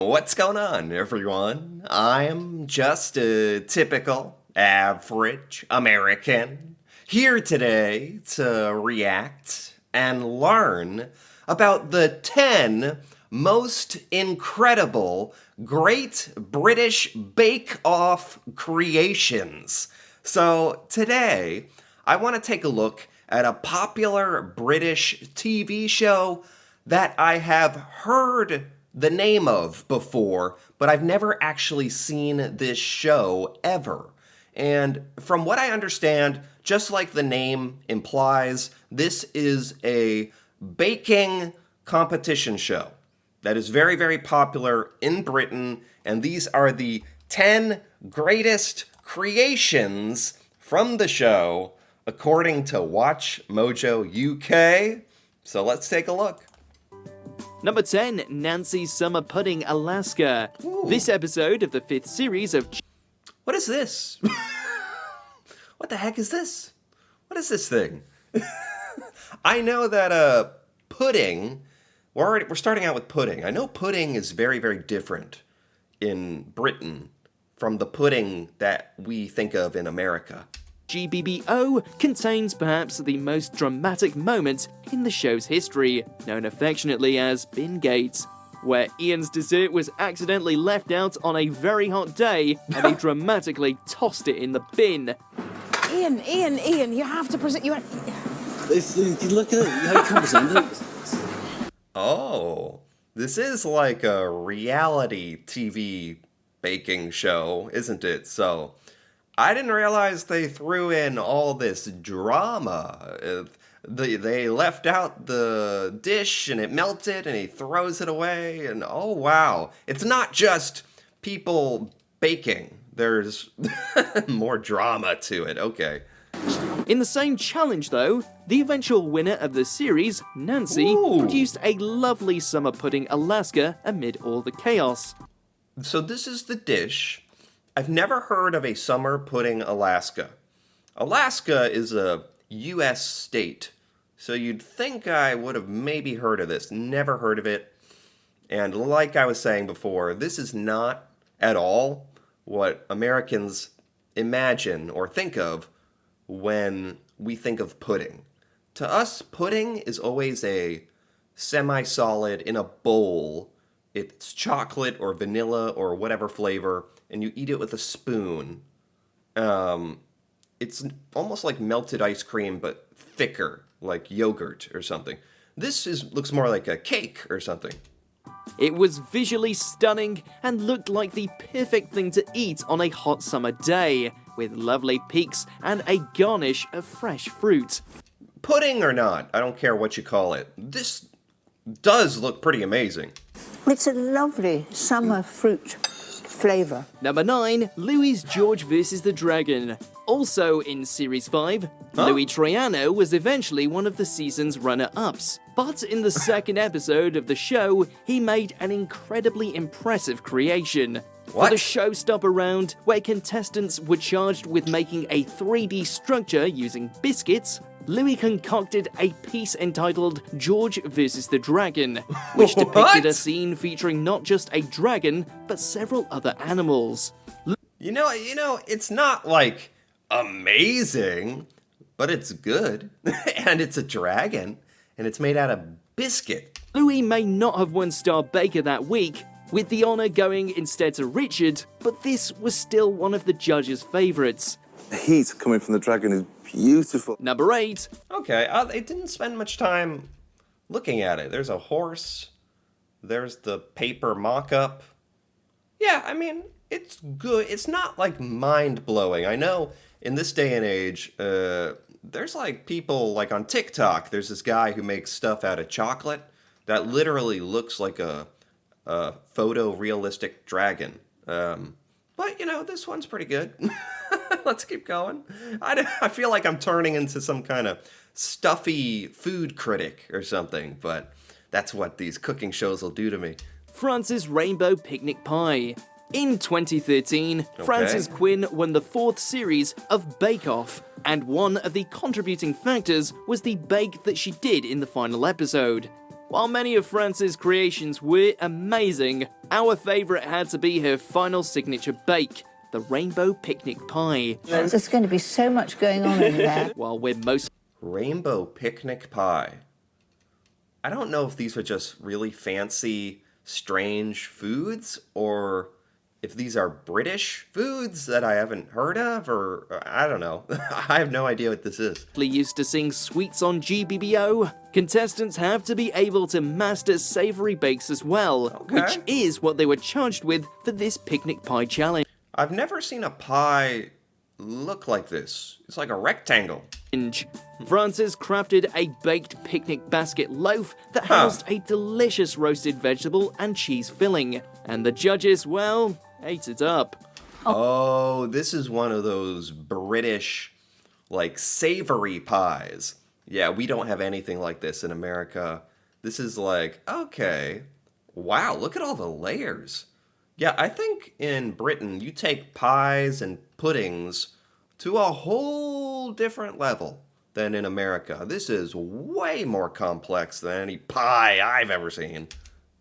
What's going on, everyone? I'm just a typical, average American here today to react and learn about the 10 most incredible Great British Bake Off creations. So today, I want to take a look at a popular British TV show that I have heard the name of before, but I've never actually seen this show ever. And from what I understand, just like the name implies, this is a baking competition show that is very, very popular in Britain, and these are the 10 greatest creations from the show, according to Watch Mojo UK. So let's take a look. Number 10, Nancy's Summer Pudding, Alaska. Ooh. This episode of the 5th series of... What is this? What the heck is this? What is this thing? I know that pudding, we're starting out with pudding. I know pudding is very, very different in Britain from the pudding that we think of in America. GBBO contains perhaps the most dramatic moment in the show's history, known affectionately as Bingate, where Ian's dessert was accidentally left out on a very hot day and he dramatically tossed it in the bin. Ian, you have to present... You look at it, how it comes in. Oh, this is like a reality TV baking show, isn't it? So I didn't realize they threw in all this drama. They left out the dish and it melted and he throws it away and oh wow. It's not just people baking. There's more drama to it. Okay. In the same challenge, though, the eventual winner of the series, Nancy, Ooh. produced a lovely summer pudding, Alaska, amid all the chaos. So this is the dish. I've never heard of a summer pudding, Alaska. Alaska is a U.S. state, so you'd think I would have maybe heard of this. Never heard of it. And like I was saying before, this is not at all what Americans imagine or think of when we think of pudding. To us, pudding is always a semi-solid in a bowl. It's chocolate or vanilla or whatever flavor, and you eat it with a spoon. It's almost like melted ice cream, but thicker, like yogurt or something. This looks more like a cake or something. It was visually stunning and looked like the perfect thing to eat on a hot summer day, with lovely peaks and a garnish of fresh fruit. Pudding or not, I don't care what you call it. This does look pretty amazing. It's a lovely summer fruit flavour. Number 9, Louis George vs. the Dragon. Also in Series 5, Louis Troiano was eventually one of the season's runner-ups. But in the second episode of the show, he made an incredibly impressive creation. What? For the showstopper round, where contestants were charged with making a 3D structure using biscuits, Louis concocted a piece entitled George vs. the Dragon, which depicted a scene featuring not just a dragon, but several other animals. You know, it's not like amazing, but it's good. And it's a dragon, and it's made out of biscuit. Louis may not have won Star Baker that week, with the honour going instead to Richard, but this was still one of the judges' favourites. The heat coming from the dragon is beautiful. Number 8, Okay, they didn't spend much time looking at it. There's a horse. There's the paper mock-up. Yeah, I mean, it's good. It's not, like, mind-blowing. I know in this day and age, there's, like, people, like, on TikTok, there's this guy who makes stuff out of chocolate that literally looks like a photorealistic dragon. But, you know, this one's pretty good. Let's keep going. I feel like I'm turning into some kind of stuffy food critic or something, but that's what these cooking shows will do to me. France's Rainbow Picnic Pie. In 2013, Frances Quinn won the 4th series of Bake Off, and one of the contributing factors was the bake that she did in the final episode. While many of Frances' creations were amazing, our favourite had to be her final signature bake, the rainbow picnic pie. There's going to be so much going on in there. While we're most Rainbow picnic pie. I don't know if these are just really fancy, strange foods, or if these are British foods that I haven't heard of, or I don't know. I have no idea what this is. used to seeing sweets on GBBO, contestants have to be able to master savoury bakes as well, which is what they were charged with for this picnic pie challenge. I've never seen a pie look like this. It's like a rectangle. Frances crafted a baked picnic basket loaf that housed a delicious roasted vegetable and cheese filling, and the judges, well, ate it up. Oh, this is one of those British, like, savory pies. Yeah, we don't have anything like this in America. This is like, okay, wow, look at all the layers. Yeah, I think in Britain, you take pies and puddings to a whole different level than in America. This is way more complex than any pie I've ever seen.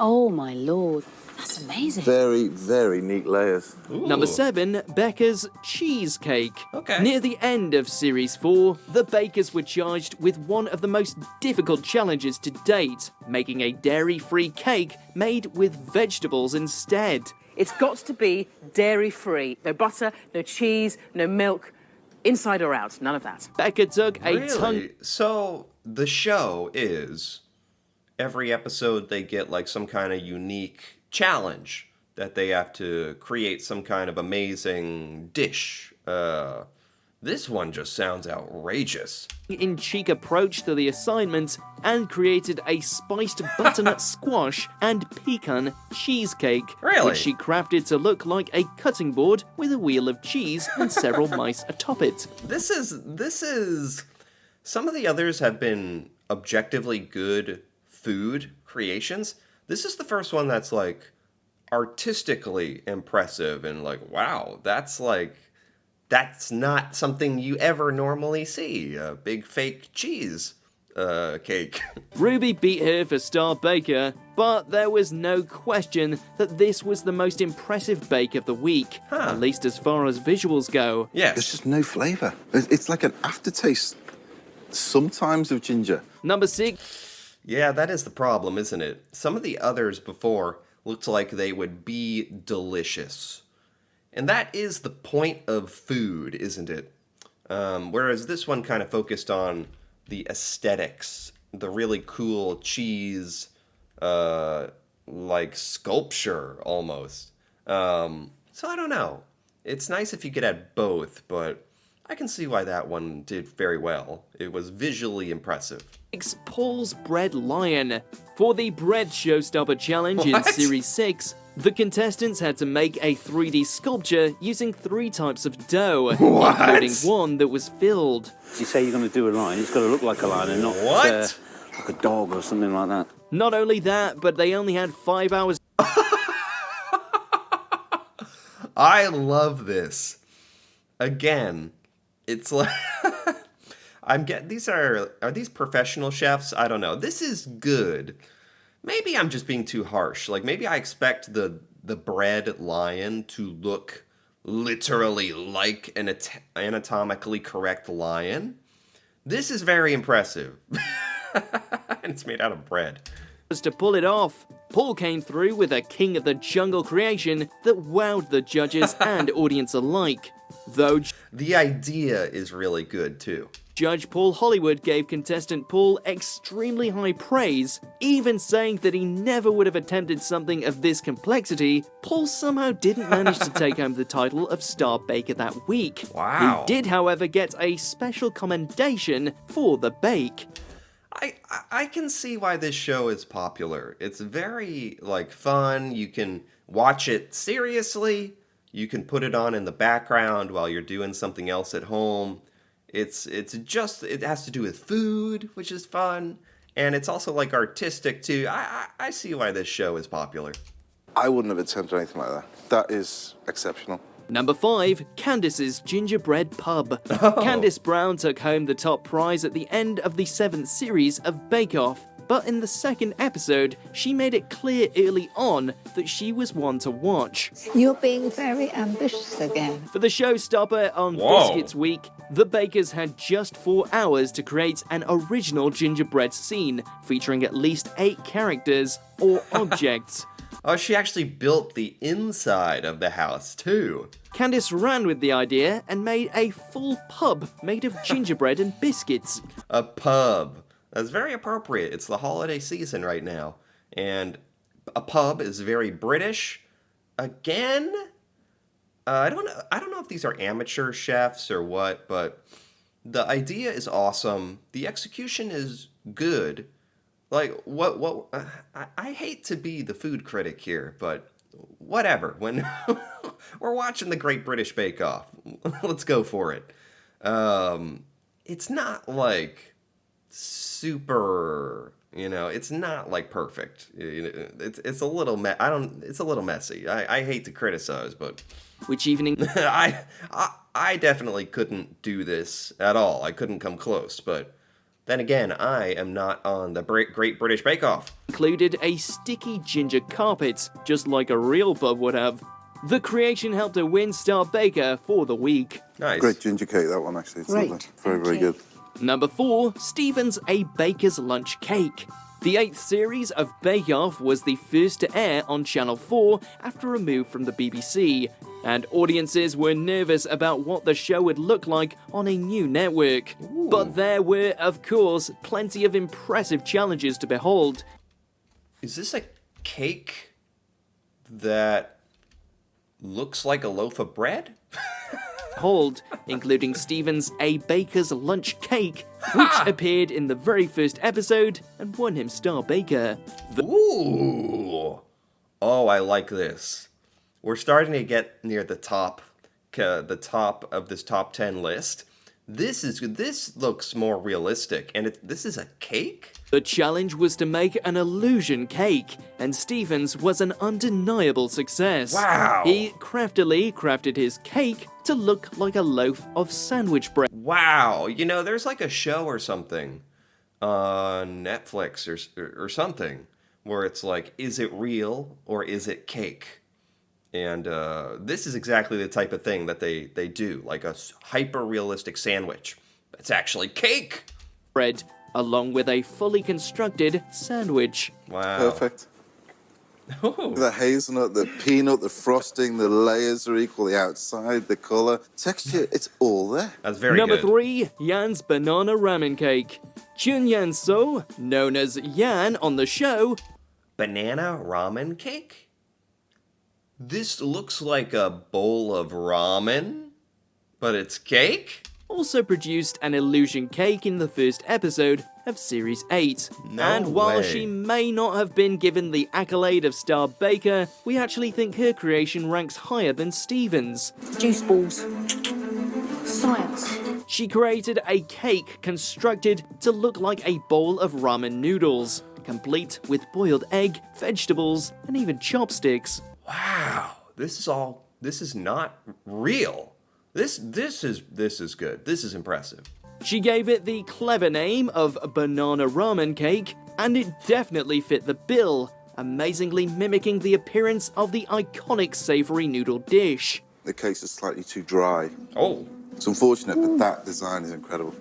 Oh my lord, that's amazing. Very, very neat layers. Ooh. Number 7, Becca's cheesecake. Okay. Near the end of Series 4, the bakers were charged with one of the most difficult challenges to date, making a dairy-free cake made with vegetables instead. It's got to be dairy-free. No butter, no cheese, no milk, inside or out, none of that. Becca took a tongue... Really? So the show is every episode they get like some kind of unique challenge that they have to create some kind of amazing dish. This one just sounds outrageous. in cheek approach to the assignment and created a spiced butternut squash and pecan cheesecake, Really? which she crafted to look like a cutting board with a wheel of cheese and several mice atop it. This is some of the others have been objectively good food creations. This is the first one that's like artistically impressive and like, wow, that's not something you ever normally see. A big fake cheese cake. Ruby beat her for Star Baker, but there was no question that this was the most impressive bake of the week, at least as far as visuals go. Yes. There's just no flavour. It's like an aftertaste, sometimes, of ginger. Number 6. Yeah, that is the problem, isn't it? Some of the others before looked like they would be delicious. And that is the point of food, isn't it? Whereas this one kind of focused on the aesthetics, the really cool cheese, like sculpture almost. So I don't know. It's nice if you could add both, but I can see why that one did very well. It was visually impressive. Paul's Bread Lion. For the Bread Showstopper Challenge in What? Series 6, the contestants had to make a 3D sculpture using 3 types of dough, What? including one that was filled. You say you're going to do a lion, it's got to look like a lion and not What? like a dog or something like that. Not only that, but they only had 5 hours I love this. Again, it's like are these professional chefs? I don't know. This is good. Maybe I'm just being too harsh. Like maybe I expect the bread lion to look literally like an anatomically correct lion. This is very impressive. And it's made out of bread. to pull it off. Paul came through with a King of the Jungle creation that wowed the judges and audience alike. Though The idea is really good too. Judge Paul Hollywood gave contestant Paul extremely high praise, even saying that he never would have attempted something of this complexity. Paul somehow didn't manage to take home the title of Star Baker that week. Wow. He did, however, get a special commendation for the bake. I can see why this show is popular. It's very, like, fun. You can watch it seriously. You can put it on in the background while you're doing something else at home. It has to do with food, which is fun. And it's also, like, artistic, too. I see why this show is popular. I wouldn't have attempted anything like that. That is exceptional. Number 5, Candice's Gingerbread Pub. Candice Brown took home the top prize at the end of the 7th series of Bake Off, but in the second episode, she made it clear early on that she was one to watch. You're being very ambitious again. For the showstopper on Whoa. Biscuits Week, the bakers had just 4 hours to create an original gingerbread scene featuring at least 8 characters or objects. Oh, she actually built the inside of the house, too. Candice ran with the idea and made a full pub made of gingerbread and biscuits. A pub. That's very appropriate. It's the holiday season right now. And a pub is very British. Again, I don't know if these are amateur chefs or what, but the idea is awesome. The execution is good. Like, I hate to be the food critic here, but whatever. When we're watching the Great British Bake Off, let's go for it. It's not like super, it's not like perfect. It's a little it's a little messy. I hate to criticize, but Which evening I definitely couldn't do this at all. I couldn't come close, but then again, I am not on the Great British Bake Off. included a sticky ginger carpet, just like a real pub would have. The creation helped her win Star Baker for the week. Nice. Great ginger cake, that one, actually. It's Great, lovely. Very, thank very you. good. Number 4, Stephen's A Baker's Lunch Cake. The 8th series of Bake Off was the first to air on Channel 4 after a move from the BBC, and audiences were nervous about what the show would look like on a new network. But there were, of course, plenty of impressive challenges to behold. Is this a cake that looks like a loaf of bread? Including Stephen's A Baker's Lunch Cake, which appeared in the very first episode and won him Star Baker. Ooh. Oh, I like this. We're starting to get near the top of this top 10 list. This looks more realistic, and this is a cake? The challenge was to make an illusion cake, and Stephen's was an undeniable success. Wow. He craftily crafted his cake to look like a loaf of sandwich bread. Wow. There's like a show or something on Netflix or something where it's like, is it real or is it cake? And this is exactly the type of thing that they do, like a hyper-realistic sandwich. It's actually cake! Bread, along with a fully constructed sandwich. Wow. Perfect. Oh. The hazelnut, the peanut, the frosting, the layers are equal, the outside, the colour, texture, it's all there. That's very Number good. 3, Yan's Banana Ramen Cake. Chun Yan So, known as Yan on the show, Banana ramen cake? This looks like a bowl of ramen, but it's cake? also produced an illusion cake in the first episode of Series 8. No and while way. she may not have been given the accolade of Star Baker, we actually think her creation ranks higher than Stephen's. Juice balls. Science. She created a cake constructed to look like a bowl of ramen noodles, complete with boiled egg, vegetables, and even chopsticks. Wow, this is not real. This is good. This is impressive. She gave it the clever name of Banana Ramen Cake, and it definitely fit the bill, amazingly mimicking the appearance of the iconic savory noodle dish. The cakes are slightly too dry. Oh. It's unfortunate, but that design is incredible.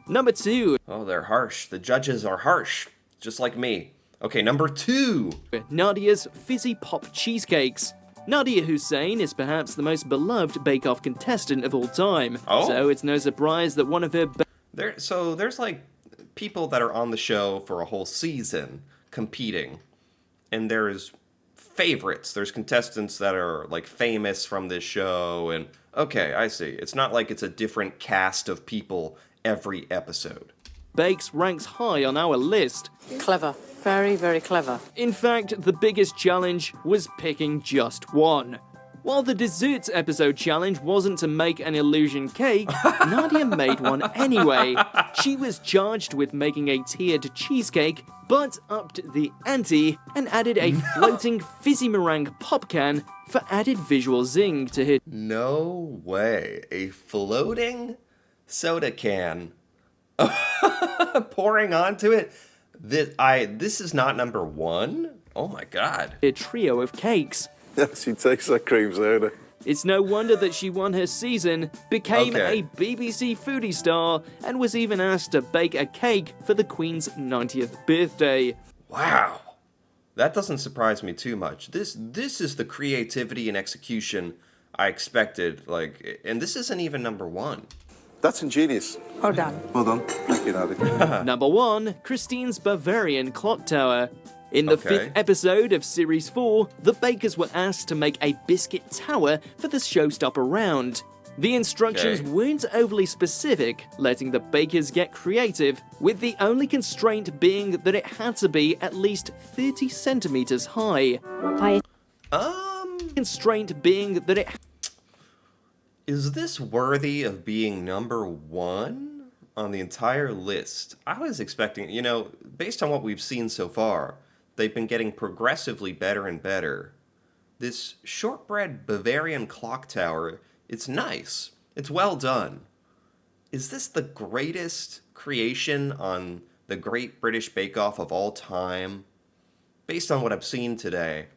Number 2, Oh, they're harsh. The judges are harsh, just like me. Okay, number 2. Nadia's Fizzy Pop Cheesecakes. Nadia Hussein is perhaps the most beloved Bake Off contestant of all time, Oh. so it's no surprise that one of her There's like people that are on the show for a whole season competing, and there's favorites. There's contestants that are like famous from this show, and okay, I see. It's not like it's a different cast of people every episode. bakes ranks high on our list. Clever. Very, very clever. In fact, the biggest challenge was picking just one. While the desserts episode challenge wasn't to make an illusion cake, Nadia made one anyway. She was charged with making a tiered cheesecake, but upped the ante and added a floating fizzy meringue pop can for added visual zing to her. No way. A floating soda can pouring onto it. This is not number one? Oh my god. A trio of cakes. She takes that cream soda. It's no wonder that she won her season, became Okay. a BBC foodie star, and was even asked to bake a cake for the Queen's 90th birthday. Wow. That doesn't surprise me too much. This is the creativity and execution I expected, like, and this isn't even number one. That's ingenious. Well done. Well done. Thank you, Nadia. Number 1, Christine's Bavarian Clock Tower. In the Okay. 5th episode of Series 4, the bakers were asked to make a biscuit tower for the showstopper round. The instructions Okay. weren't overly specific, letting the bakers get creative, with the only constraint being that it had to be at least 30 centimeters high. Constraint being that it Is this worthy of being number one on the entire list? I was expecting, based on what we've seen so far, they've been getting progressively better and better. This shortbread Bavarian clock tower, it's nice. It's well done. Is this the greatest creation on the Great British Bake Off of all time? Based on what I've seen today,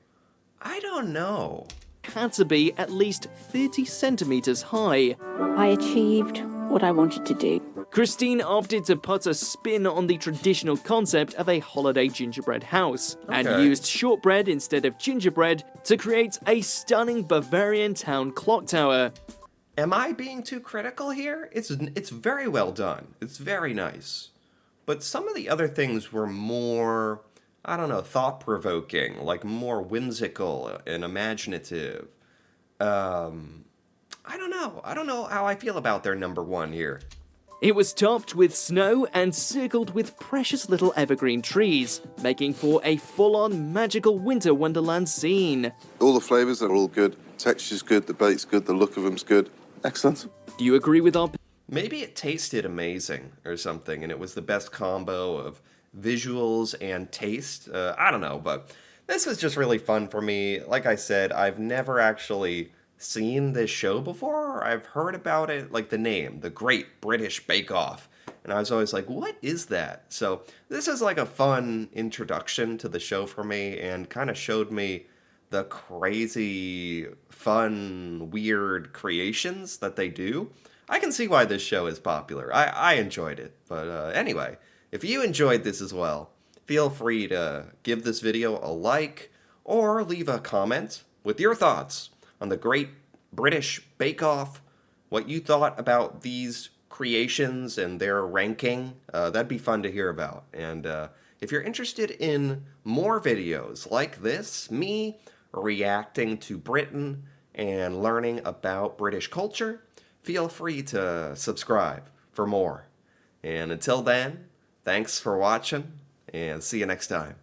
I don't know. had to be at least 30 centimeters high. I achieved what I wanted to do. Christine opted to put a spin on the traditional concept of a holiday gingerbread house, and Okay. used shortbread instead of gingerbread to create a stunning Bavarian town clock tower. Am I being too critical here? It's very well done. It's very nice. But some of the other things were more, I don't know, thought-provoking, like more whimsical and imaginative. I don't know. I don't know how I feel about their number one here. It was topped with snow and circled with precious little evergreen trees, making for a full-on magical winter wonderland scene. All the flavours are all good. Texture's good, the bake's good, the look of them's good. Excellent. Do you agree with our Maybe it tasted amazing or something, and it was the best combo of visuals and taste. I don't know, but this was just really fun for me. Like I said, I've never actually seen this show before. I've heard about it, like the name, The Great British Bake Off. And I was always like, what is that? So this is like a fun introduction to the show for me, and kind of showed me the crazy, fun, weird creations that they do. I can see why this show is popular. I enjoyed it. But anyway, if you enjoyed this as well, feel free to give this video a like or leave a comment with your thoughts on the Great British Bake Off, what you thought about these creations and their ranking. That'd be fun to hear about. And if you're interested in more videos like this, me reacting to Britain and learning about British culture, feel free to subscribe for more. And until then, thanks for watching, and see you next time.